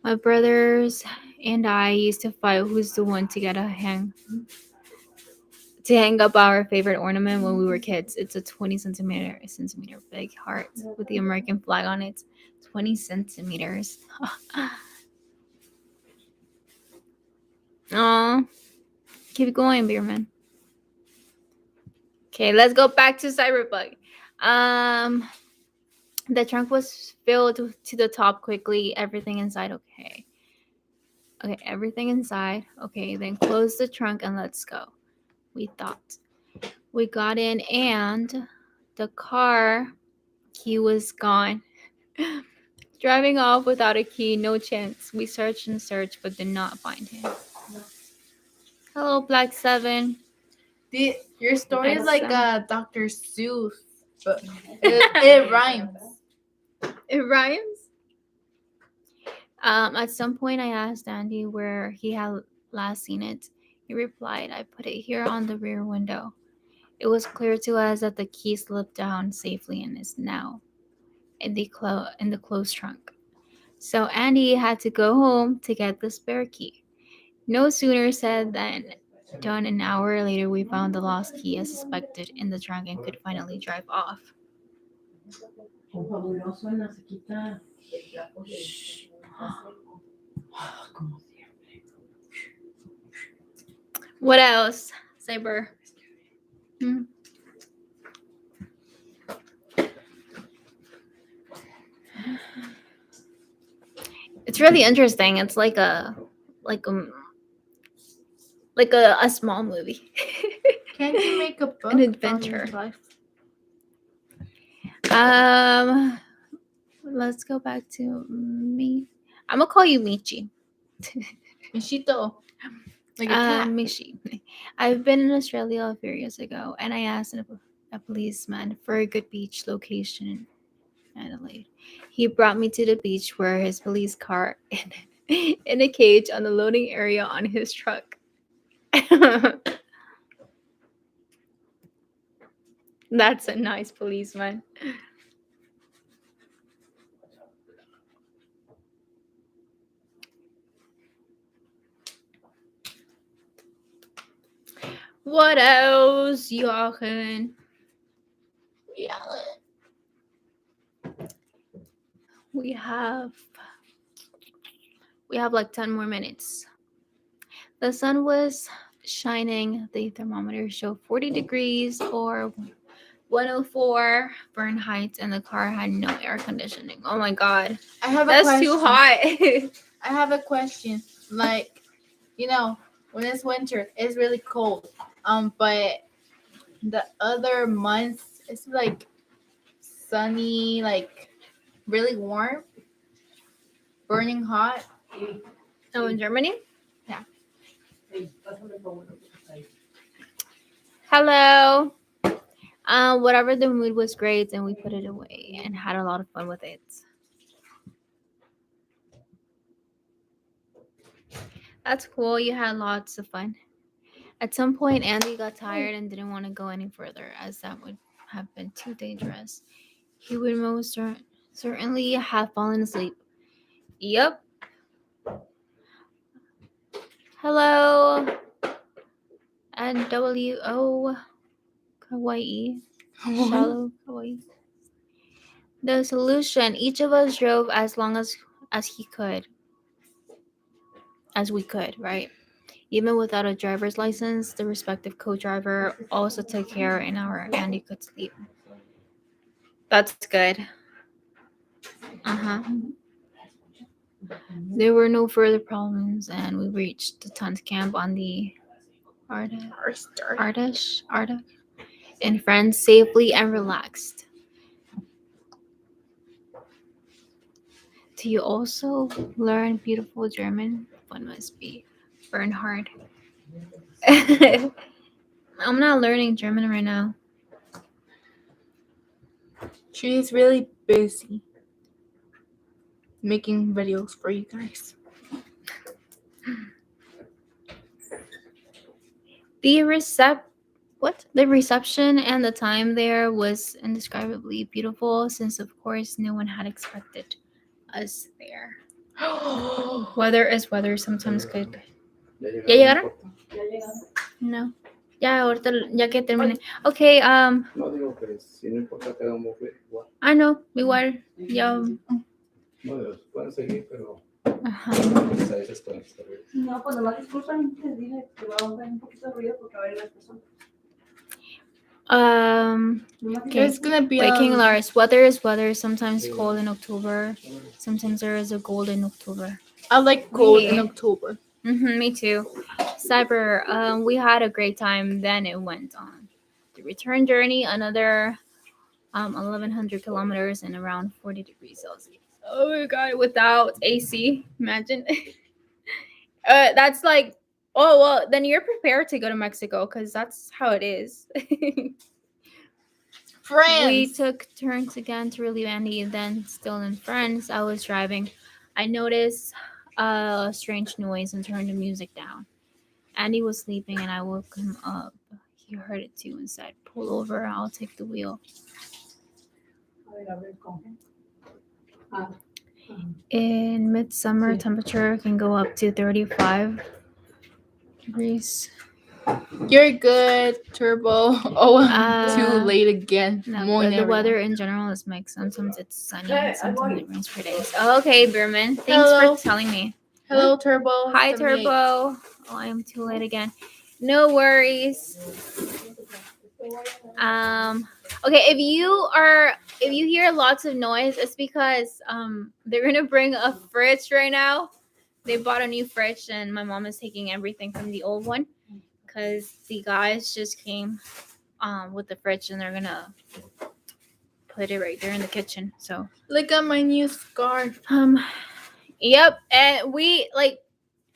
My brothers and I used to fight who's the one to get a hang up our favorite ornament when we were kids. It's a 20 centimeter big heart with the American flag on it. 20 centimeters. Aw, keep going, Beerman. Okay, let's go back to Cyberbug. Um, the trunk was filled to the top quickly. Everything inside okay. Okay, everything inside. Okay, then close the trunk and let's go. We thought. We got in and the car key was gone. Driving off without a key, no chance. We searched and searched but did not find him. Hello, Black 7. Your story is It's, like Dr. Seuss, but it rhymes. It rhymes. At some point, I asked Andy where he had last seen it. He replied, "I put it here on the rear window." It was clear to us that the key slipped down safely and is now in the closed trunk. So Andy had to go home to get the spare key. No sooner said than done. An hour later, we found the lost key as suspected in the trunk and could finally drive off. Confabuloso en la sequita. Como siempre. What else, Cyber? Hmm? It's really interesting. It's like like a a small movie. Can't you make a book An adventure. from life? Let's go back to me. I'm gonna call you Michi. Michito. Like a cat. Michi. I've been in Australia a few years ago, and I asked a policeman for a good beach location in Adelaide. He brought me to the beach where his police car in a cage on the loading area on his truck. That's a nice policeman. What else, Jochen? Yeah. We have like 10 more minutes. The sun was shining. The thermometer showed 40 degrees or 104 Fahrenheit, and the car had no air conditioning. Oh my god. I have a That's question. too hot. I have a question. Like, when it's winter, it's really cold. But the other months, it's like sunny, like really warm, burning hot. Oh, in Germany? Hey, pásame por uno. Ahí. Hello. Whatever, the mood was great, and we put it away and had a lot of fun with it. That's cool. You had lots of fun. At some point, Andy got tired and didn't want to go any further, as that would have been too dangerous. He would most certainly have fallen asleep. Yep. Hello. NWO Kawaii. Shallow Kawaii. The solution: each of us drove as long as he could. As we could, right? Even without a driver's license, the respective co-driver also took care in our Andy could sleep. That's good. Uh-huh. There were no further problems, and we reached the tent camp on the Ardash and friends safely and relaxed. Do you also learn beautiful German? One must be Bernhard. I'm not learning German right now. She's really busy making videos for you guys. The recep What? the reception and the time there was indescribably beautiful since of course no one had expected us there. Weather is weather, sometimes could. ¿Ya llegaron? No. Ya, ahorita, ya que termine. Okay, No digo que si no importa que hagamos igual. I know, igual, ya. No, pueden seguir, pero Ajá. a veces pueden estar bien. No, pues nomás disculpen, les dije que va a haber un poquito de ruido porque va a haber las personas. Okay. It's gonna be Wait, King Lars, weather is weather, sometimes cold in October. Sometimes there is a cold in October. I like cold in Really? October. Me too. Cyber, we had a great time. Then it went on the return journey, another 1100 kilometers and around 40 degrees Celsius. Oh my god, without AC, imagine. That's like, oh well, then you're prepared to go to Mexico because that's how it is. France. We took turns again to relieve Andy, and then still in France, I was driving. I noticed a strange noise and turned the music down. Andy was sleeping and I woke him up. He heard it too and said, "Pull over, I'll take the wheel." In midsummer, temperature can go up to 35 degrees. You're good, Turbo. Oh, too Uh, late again. No, Muy but the never. weather in general is mixed. Sometimes it's sunny, and sometimes it rains for days. Okay, Berman, thanks Hello. for telling me. Hello, Turbo. Hi, 78. Turbo. Oh, I am too late again. No worries. Okay, if you hear lots of noise, it's because they're gonna bring a fridge right now. They bought a new fridge and my mom is taking everything from the old one because the guys just came with the fridge and they're gonna put it right there in the kitchen. So Look at my new scarf. yep, and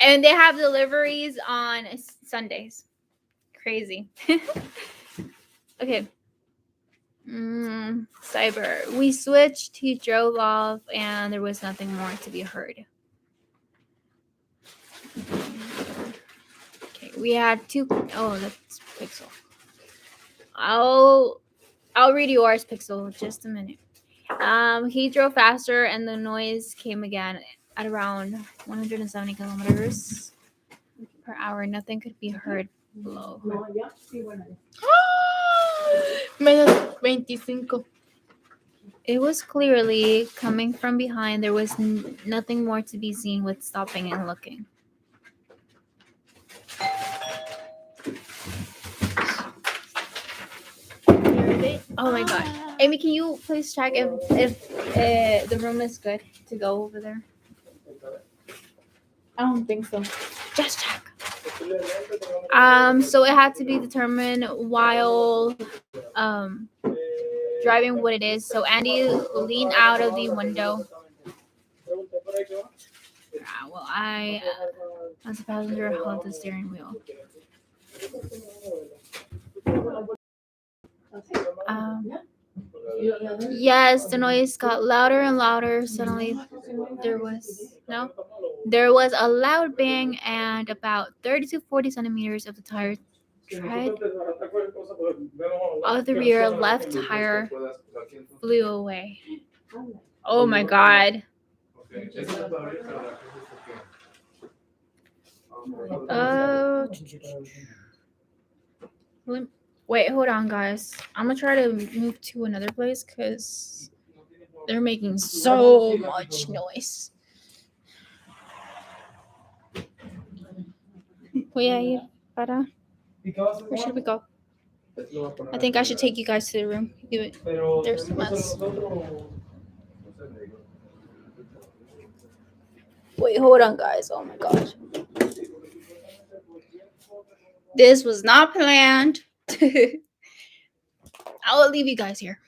and they have deliveries on Sundays. Crazy. Okay. Cyber. We switched. He drove off, and there was nothing more to be heard. Okay, we had two. Oh, that's Pixel. I'll read yours, Pixel. Just a minute. He drove faster, and the noise came again at around 170 kilometers per hour. Nothing could be heard below. Menos 25. It was clearly coming from behind. There was nothing more to be seen with stopping and looking. Oh my god. Amy, can you please check if the room is good to go over there? I don't think so. Just check. So it had to be determined while driving what it is. So Andy leaned out of the window. Well, I, as a passenger, held the steering wheel. Yes, the noise got louder and louder. Suddenly, there was a loud bang, and about 30 to 40 centimeters of the tire tread of the rear left tire flew away. Oh my god. Wait, hold on, guys. I'm gonna try to move to another place because they're making so much noise. Voy a ir para. Where should we go? I think I should take you guys to the room. There's a mess. Wait, hold on, guys. Oh my gosh. This was not planned. I'll leave you guys here.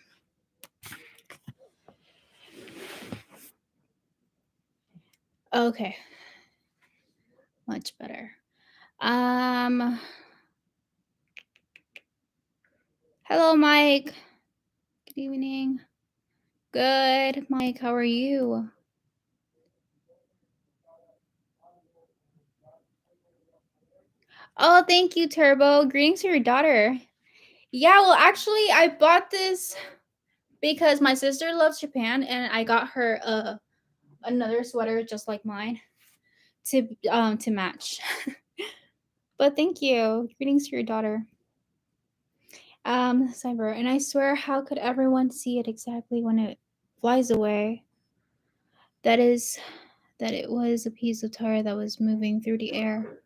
Okay. Much better. Hello, Mike. Good evening. Good, Mike. How are you? Oh, thank you, Turbo. Greetings to your daughter. Yeah, well, actually, I bought this because my sister loves Japan, and I got her another sweater just like mine to match. But thank you. Greetings to your daughter. Cyber, and I swear, how could everyone see it exactly when it flies away? That is, that it was a piece of tire that was moving through the air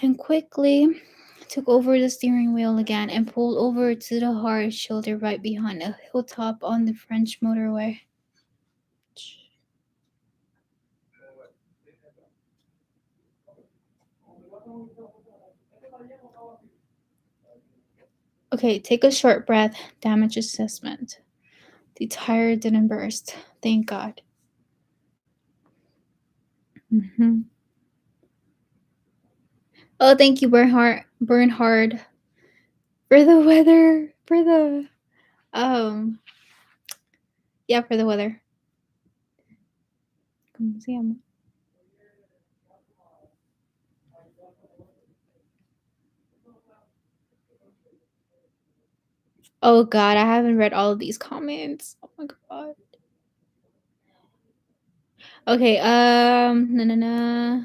and quickly took over the steering wheel again and pulled over to the hard shoulder right behind a hilltop on the French motorway. Okay, take a short breath. Damage assessment. The tire didn't burst. Thank God. Mm-hmm. Oh, thank you, Bernhard, for the weather. Um, yeah, for the weather. ¿Cómo se llama? Oh God, I haven't read all of these comments. Oh my God. Okay, no.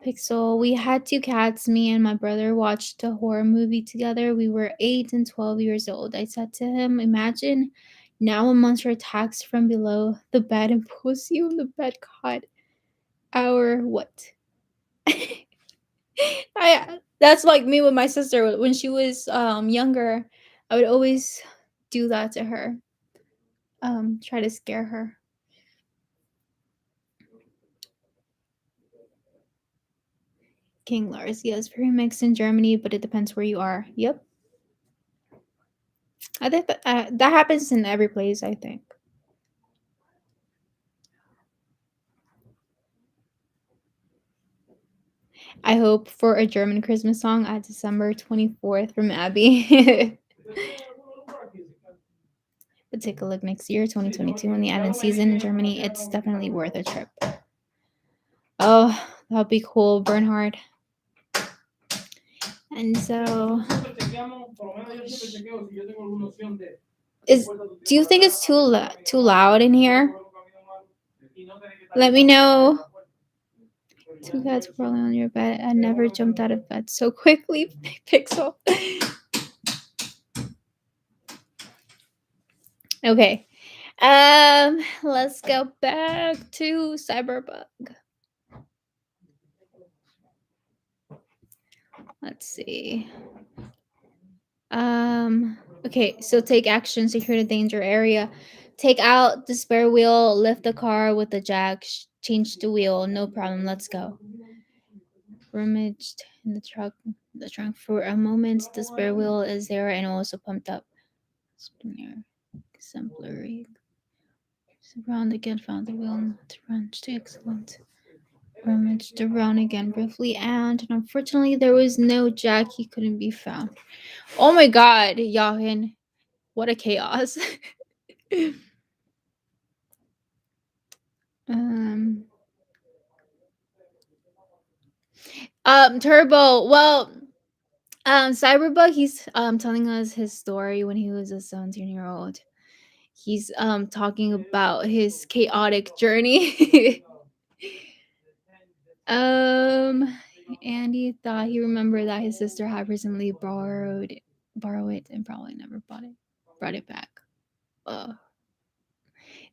Pixel, we had two cats. Me and my brother watched a horror movie together. We were 8 and 12 years old. I said to him, imagine now a monster attacks from below the bed and pulls you in the bed cot. Our what? That's like me with my sister when she was younger. I would always do that to her. Try to scare her. King Lars, yes, very mixed in Germany, but it depends where you are. Yep. I think that happens in every place, I think. I hope for a German Christmas song at December 24th from Abby. But take a look next year, 2022, in the Advent season in Germany. It's definitely worth a trip. Oh, that would be cool, Bernhard. And so, do you think it's too loud in here? Let me know. Two cats crawling on your bed. I never jumped out of bed so quickly, Pixel. Okay. Let's go back to Cyberbug. Let's see. Okay, so take action, secure the danger area. Take out the spare wheel, lift the car with the jack, change the wheel, no problem, let's go. Rummaged in the trunk for a moment, the spare wheel is there and also pumped up. Exemplary. Around again, found the wheel, not wrenched, excellent. Rummaged around again briefly, and unfortunately there was no jack, he couldn't be found. Oh my God, Yahin. What a chaos. um Turbo. Well, Cyberbug, he's telling us his story when he was a 17-year-old. He's talking about his chaotic journey. And he thought he remembered that his sister had recently borrow it and probably never brought it back. Uh,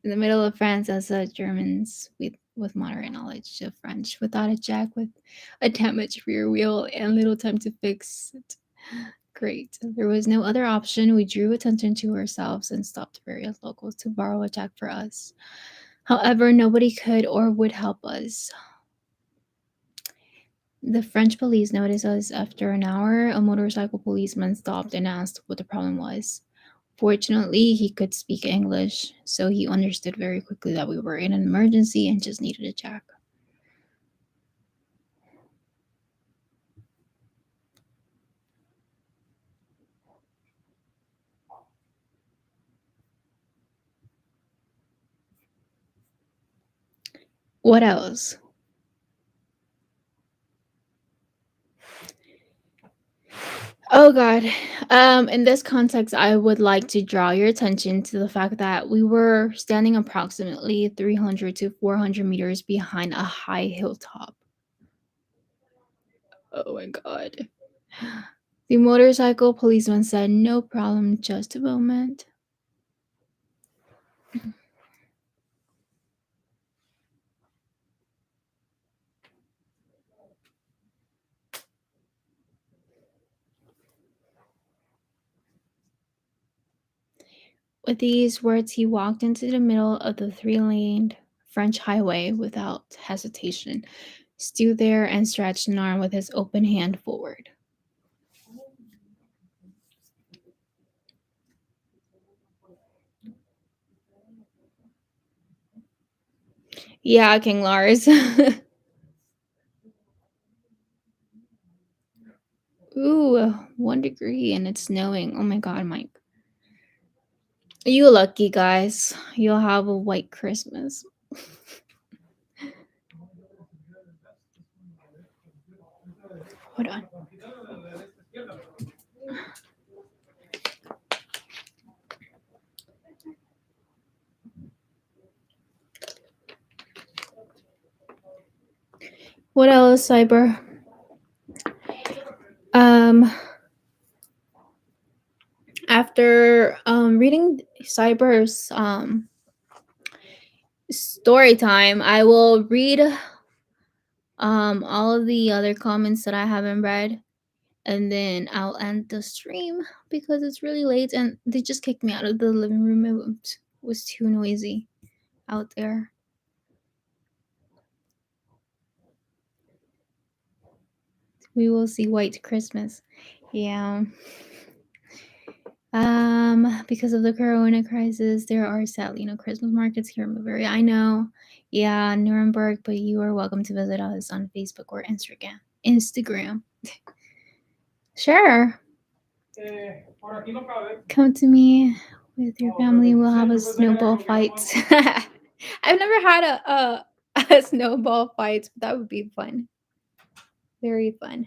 in the middle of France, as a Germans with moderate knowledge of French, without a jack, with a damaged rear wheel and little time to fix it. Great. There was no other option. We drew attention to ourselves and stopped various locals to borrow a jack for us. However, nobody could or would help us. The French police noticed us after an hour. A motorcycle policeman stopped and asked what the problem was. Fortunately, he could speak English, so he understood very quickly that we were in an emergency and just needed a jack. What else? Oh God. In this context, I would like to draw your attention to the fact that we were standing approximately 300 to 400 meters behind a high hilltop. Oh my God. The motorcycle policeman said, "No problem, just a moment." With these words, he walked into the middle of the three-laned French highway without hesitation, stood there and stretched an arm with his open hand forward. Yeah, King Lars. Ooh, 1 degree and it's snowing. Oh my God, Mike. You lucky guys. You'll have a white Christmas. Hold on. What else, Cyber? After reading Cyber's story time, I will read all of the other comments that I haven't read, and then I'll end the stream because it's really late and they just kicked me out of the living room. It was too noisy out there. We will see White Christmas. Yeah. Because of the corona crisis, there are sadly no Christmas markets here in Bavaria. I know. Yeah, Nuremberg, but you are welcome to visit us on Facebook or Instagram. Sure. Come to me with your family. We'll have a snowball fight. I've never had a snowball fight, but that would be fun. Very fun.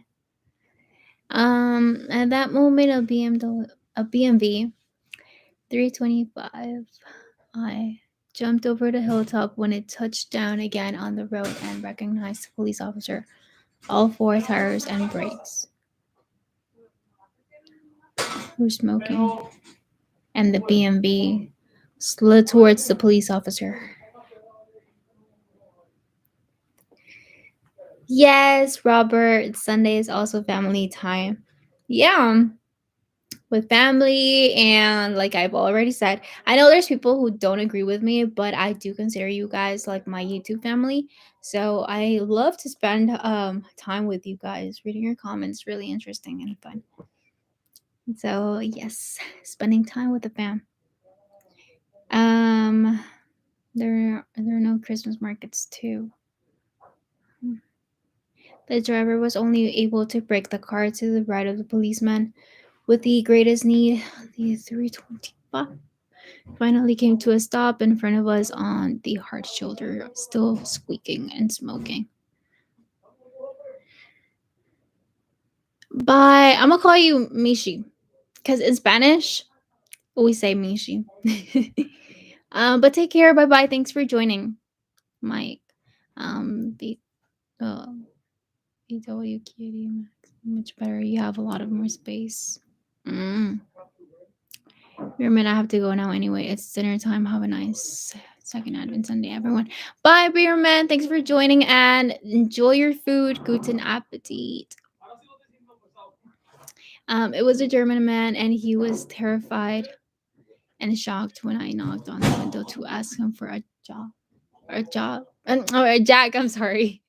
At that moment, a BMW 325. I jumped over the hilltop when it touched down again on the road and recognized the police officer, all four tires and brakes were smoking, and the BMW slid towards the police officer. Yes, Robert, Sunday is also family time. Yeah, with family, and like I've already said, I know there's people who don't agree with me, but I do consider you guys like my YouTube family. So I love to spend time with you guys. Reading your comments really interesting and fun. So yes, spending time with the fam. There are no Christmas markets too. The driver was only able to brake the car to the right of the policeman. With the greatest need, the 325 finally came to a stop in front of us on the hard shoulder, still squeaking and smoking. Bye. I'm gonna call you Mishi, because in Spanish we say Mishi. But take care. Bye bye. Thanks for joining, Mike. The BW Cutie Max, much better. You have a lot of more space. Beerman, I have to go now anyway. It's dinner time. Have a nice second Advent Sunday, everyone. Bye, Beerman. Thanks for joining and enjoy your food. Guten Appetit. It was a German man, and he was terrified and shocked when I knocked on the window to ask him for a job, or a jack. I'm sorry.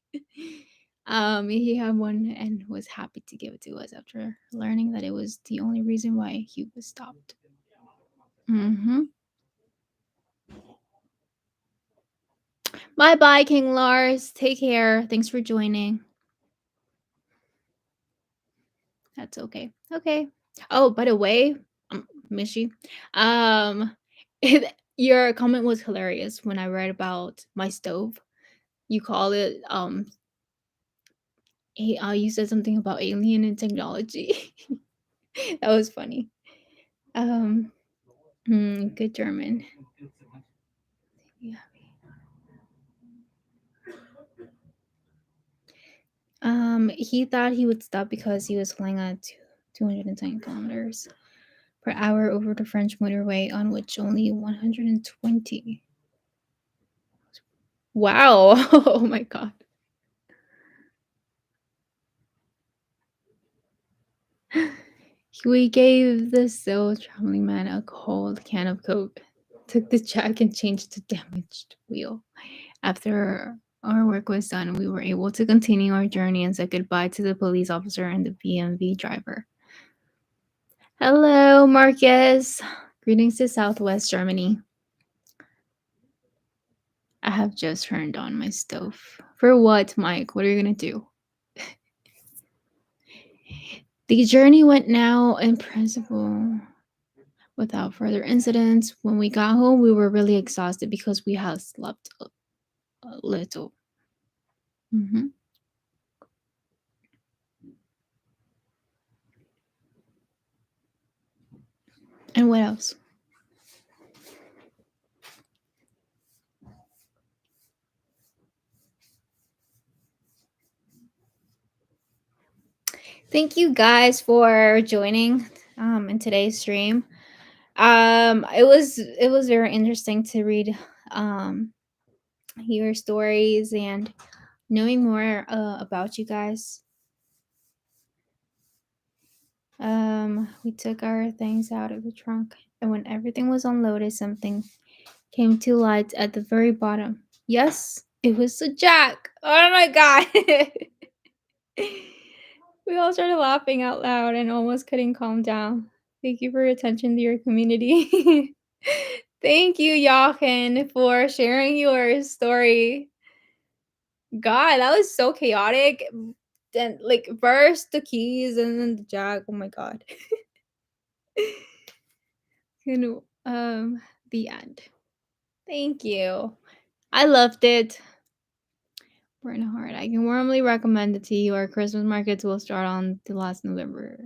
He had one and was happy to give it to us after learning that it was the only reason why he was stopped. Bye bye, King Lars. Take care. Thanks for joining. That's okay. Okay. Oh, by the way, Mishi, your comment was hilarious when I read about my stove. You call it you said something about alien and technology. That was funny. Um, good German. Yeah. He thought he would stop because he was flying at 210 kilometers per hour over the French motorway, on which only 120. Wow! Oh my god. We gave the still traveling man a cold can of Coke, took the jack, and changed the damaged wheel. After our work was done, we were able to continue our journey and said goodbye to the police officer and the BMW driver. Hello, Marcus. Greetings to Southwest Germany. I have just turned on my stove. For what, Mike? What are you going to do? The journey went now in principle without further incidents. When we got home, we were really exhausted because we had slept a little. Mhm. And what else? Thank you guys for joining in today's stream. It was very interesting to read your stories and knowing more about you guys. We took our things out of the trunk, and when everything was unloaded, something came to light at the very bottom. Yes, it was the jack. Oh my god. We all started laughing out loud and almost couldn't calm down. Thank you for your attention to your community. Thank you, Jochen, for sharing your story. God, that was so chaotic. Then, like, first the keys and then the jack. Oh my god. You know, the end. Thank you. I loved it. Bernhard, I can warmly recommend it to you. Our Christmas markets will start on the last November,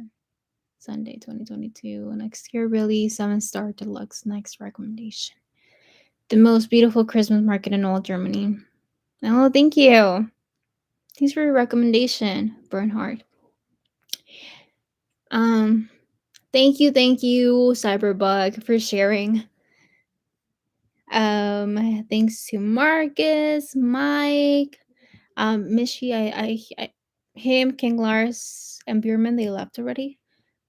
Sunday, 2022. Next year, really 7-star deluxe. Next recommendation. The most beautiful Christmas market in all Germany. Oh, thank you. Thanks for your recommendation, Bernhard. Thank you, Cyberbug, for sharing. Thanks to Marcus, Mike, Mishi, him, King Lars, and Bierman, they left already.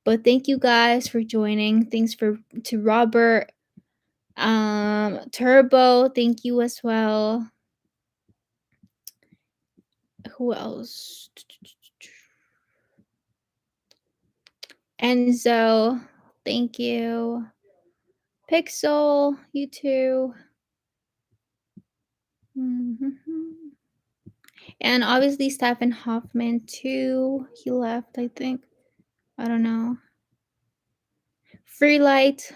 But thank you guys for joining. Thanks to Robert, Turbo, thank you as well. Who else? Enzo, thank you. Pixel, you too. And obviously Stephen Hoffman too. He left, I think. I don't know. Freelight,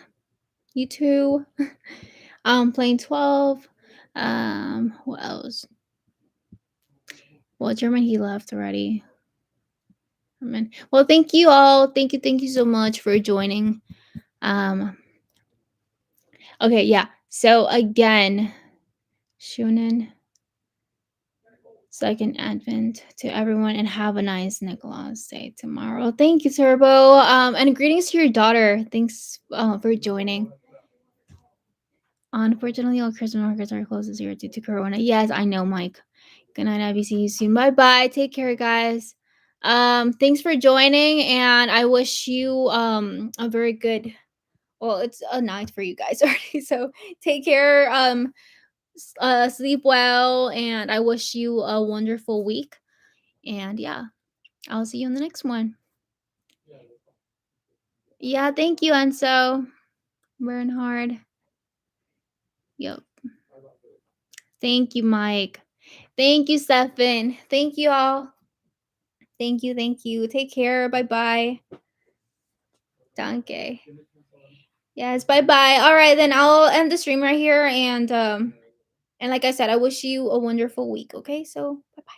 you too. Playing 12. What else? Well, German, he left already. Well, thank you all. Thank you so much for joining. Okay, yeah. So again, Shunen, second Advent to everyone, and have a nice Nicholas Day tomorrow. Thank you, Turbo. And greetings to your daughter. Thanks for joining. Unfortunately, all Christmas markets are closed this year due to Corona. Yes, I know, Mike. Good night, Abby. See you soon. Bye bye. Take care, guys. Thanks for joining, and I wish you a very good. Well, it's a night for you guys already. So take care. Sleep well, and I wish you a wonderful week. And yeah, I'll see you in the next one. Yeah, thank you, Enzo. Bernhard. Yep. Thank you, Mike. Thank you, Stefan. Thank you all. Thank you. Take care. Bye-bye. Danke. Yes, bye-bye. All right, then I'll end the stream right here, and like I said, I wish you a wonderful week, okay? So, bye-bye.